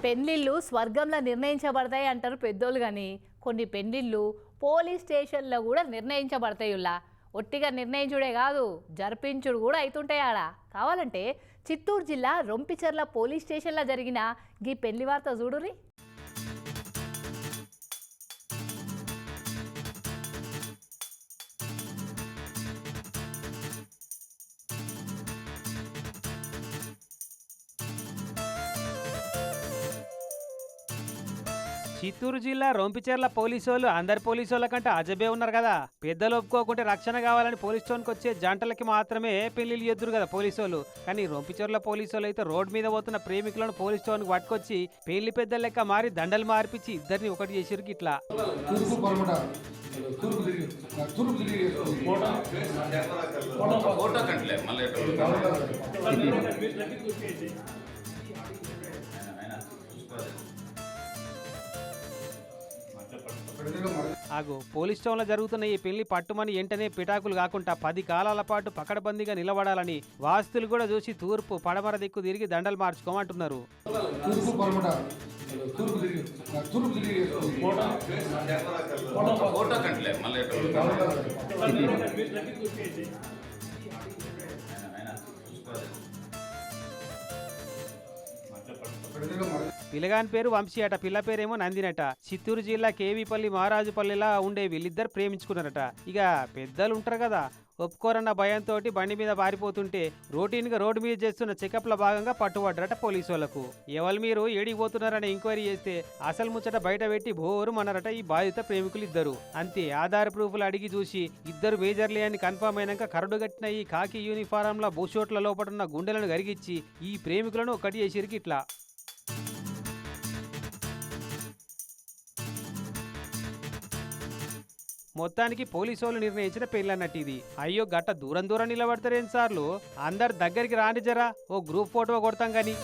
పెళ్లిళ్ళు స్వర్గంలో నిర్ణయించబడతాయి అంటారు పెద్దోళ్ళు, కానీ కొన్ని పెళ్లిళ్ళు పోలీస్ స్టేషన్లో కూడా నిర్ణయించబడతాయిలా. ఒట్టిగా నిర్ణయించుడే కాదు, జరిపించుడు కూడా అవుతుంటాయి ఆడ. కావాలంటే చిత్తూరు జిల్లా రొంపిచెర్ల పోలీస్ స్టేషన్లో జరిగిన ఈ పెళ్లి వార్త చూడుర్రి. చిత్తూరు జిల్లా రొంపిచెర్ల పోలీసోళ్ళు అందరి పోలీసోళ్ళ కంటే అజబే ఉన్నారు కదా. పెద్దలు ఒప్పుకోకుంటే రక్షణ కావాలని పోలీస్ స్టేషన్కి వచ్చే జంటలకి మాత్రమే పెళ్లిళ్ళు చేద్దురు కదా పోలీసోళ్ళు. కానీ రొంపిచెర్ల పోలీసోళ్ళు అయితే రోడ్ మీద పోతున్న ప్రేమికులను పోలీస్ స్టేషన్కి పట్టుకొచ్చి పెళ్లి పెద్ద లెక్క మారి దండలు మార్పించి ఇద్దరిని ఒకటి చేసిరు ఇట్లా. ఆగు, పోలీస్ స్టేషన్లో జరుగుతున్న ఈ పెళ్లి పట్టుమని వెంటనే పిటాకులు కాకుండా 10 కాలాల పాటు పకడ్బందీగా నిలబడాలని వాస్తులు కూడా చూసి తూర్పు పడమర దిక్కు తిరిగి దండలు మార్చుకోమంటున్నారు. పిల్లగాని పేరు వంశీ అట, పిల్ల పేరేమో నందినట. చిత్తూరు జిల్లా కేవీపల్లి మహారాజుపల్లిలా ఉండే వీళ్ళిద్దరు ప్రేమించుకున్నారట. ఇక పెద్దలు ఉంటారు కదా, ఒప్పుకోరన్న భయంతో బండి మీద పారిపోతుంటే రొటీన్గా రోడ్డు మీద చేస్తున్న చెకప్ల భాగంగా పట్టుబడ్డరట పోలీసు వాళ్లకు. ఎవరు మీరు ఏడిపోతున్నారని ఎంక్వైరీ చేస్తే అసలు ముచ్చట బయట పెట్టి బోరు అన్నారట ఈ బాధిత ప్రేమికులు ఇద్దరు. అంతే, ఆధార్ ప్రూఫ్లు అడిగి చూసి ఇద్దరు మేజర్లే అని కన్ఫర్మ్ అయినాక కరడుగట్టిన ఈ కాకి యూనిఫారంల బూషోట్ల లోపడున్న గుండెలను గరిగిచ్చి ఈ ప్రేమికులను ఒకటి చేసిరికి ఇట్లా. మొత్తానికి పోలీసోళ్ళు నిర్ణయించిన పెళ్ళన్నట్టు ఇది. అయ్యో గట్ట దూరం దూరం నిలబడతారేం సార్లు, అందరు దగ్గరికి రాని జరా, ఓ గ్రూప్ ఫోటో కొడతాం గాని.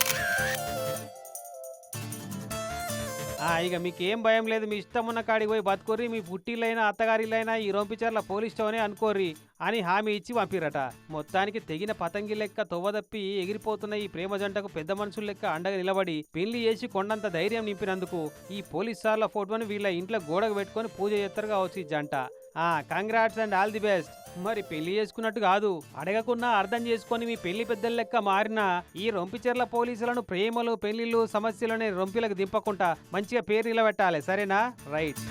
ఇక మీకేం భయం లేదు, మీ ఇష్టం ఉన్న కాడికి పోయి బతుకోర్రి, మీ పుట్టిళ్ళైనా అత్తగారిలైనా ఈ రొంపిచెర్ల పోలీస్ స్టేషనే అనుకోర్రి అని హామీ ఇచ్చి పంపిరట. మొత్తానికి తెగిన పతంగి లెక్క తొవ్వదప్పి ఎగిరిపోతున్న ఈ ప్రేమ జంటకు పెద్ద మనుషుల లెక్క అండగా నిలబడి పెళ్లి చేసి కొండంత ధైర్యం నింపినందుకు ఈ పోలీస్ సార్ల ఫోటోని వీళ్ళ ఇంట్లో గోడకు పెట్టుకొని పూజ చేస్తారు కావచ్చు ఈ జంట. Congrats and all the best. మరి పెళ్లి చేసుకున్నట్టు కాదు, అడగకున్నా అర్థం చేసుకొని మీ పెళ్లి పెద్దల లెక్క మారిన ఈ రొంపిచెర్ల పోలీసులను ప్రేమలు పెళ్లిళ్ళు సమస్యలని రొంపిలకు దింపకుండా మంచిగా పేరు నిలబెట్టాలి, సరేనా? రైట్.